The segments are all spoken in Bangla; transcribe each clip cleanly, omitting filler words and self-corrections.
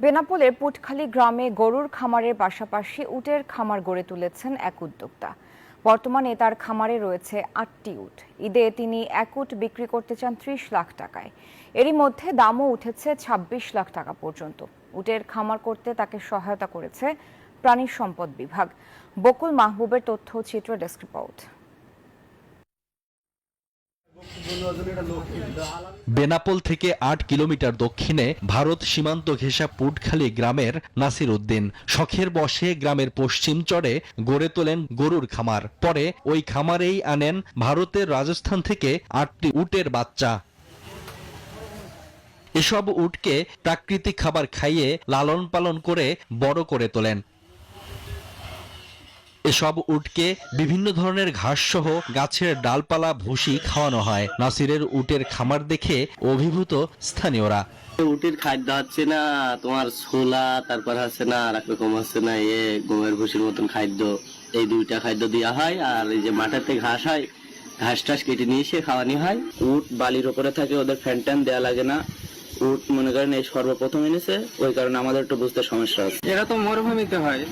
বেনাপোলের পুটখালী গ্রামে গরুর খামারের পাশাপাশি উটের খামার গড়ে তুলেছেন এক উদ্যোক্তা। বর্তমানে তার খামারে রয়েছে ৮টি উট। ঈদে তিনি এক উট বিক্রি করতে চান ৩০ লাখ টাকায়। এরই মধ্যে দামও উঠেছে ২৬ লাখ টাকা পর্যন্ত। উটের খামার করতে তাকে সহায়তা করেছে প্রাণী সম্পদ বিভাগ। বকুল মাহবুবের তথ্য চিত্র ডেস্ক রিপোর্ট। বেনাপোল থেকে ৮ কিলোমিটার দক্ষিণে ভারত সীমান্ত ঘেঁষা পুটখালী গ্রামের নাসির উদ্দিন শখের বশে গ্রামের পশ্চিম চরে গড়ে তোলেন গরুর খামার। পরে ওই খামারেই আনেন ভারতের রাজস্থান থেকে ৮টি উটের বাচ্চা। এসব উটকে প্রাকৃতিক খাবার খাইয়ে লালন পালন করে বড় করে তোলেন। এসব উটকে বিভিন্ন ধরনের ঘাস সহ গাছের ডালপালা ভুসি খাওয়ানো হয়। নাসিরের উটের খামার দেখে অভিভূত স্থানীয়রা। উটের খাদ্য হচ্ছে না তোমার ছোলা, তারপর হচ্ছে না আর রকম হচ্ছে না গমের ভুসির মতন খাদ্য, এই দুইটা খাদ্য দেওয়া হয়। আর এই যে মাঠেতে ঘাস হয়, ঘাস টাস কেটে নিয়ে এসে খাওয়ানি হয়। উট বালির ওপরে থাকে, ওদের ফ্যান ট্যান দেওয়া লাগে না। উট মনে করেন এই সর্বপ্রথম এনেছে, ওই কারণে আমাদের একটু বুঝতে সমস্যা হচ্ছে। এরা তো মরুভূমিতে হয়,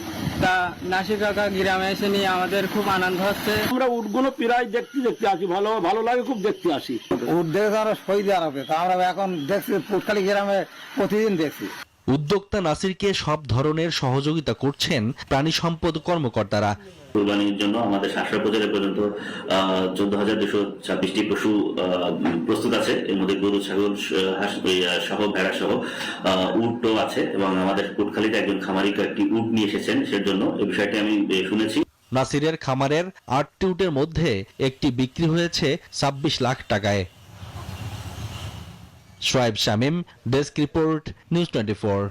তা নাসির কাকা গ্রামে এসে নিয়ে আমাদের খুব আনন্দ হচ্ছে। আমরা উটগুলো প্রায় দেখতে আসি, ভালো লাগে, খুব দেখতে আসি। উট দেখে আমরা সৌদি আরবে, তা আমরা এখন দেখছি পুটখালী গ্রামে প্রতিদিন দেখছি। উদ্যোক্তা নাসিরকে সব ধরনের সহযোগিতা করছেন প্রাণী সম্পদ কর্মকর্তারা। কুরবানির জন্য আমাদের শাসা উপজেলা পর্যন্ত 14,226টি পশু প্রস্তুত আছে। এর মধ্যে গরু, ছাগল, হাঁস সহ ভেড়া সহ উটও আছে এবং আমাদের পুটখালীতে একজন খামারি একটি উট নিয়ে এসেছেন। সেজন্য এই বিষয়টি আমি শুনেছি। নাসিরের খামারের ৮টি উটের মধ্যে একটি বিক্রি হয়েছে ২৬ লাখ টাকায়। Shoaib Shamim, desk report, news 24।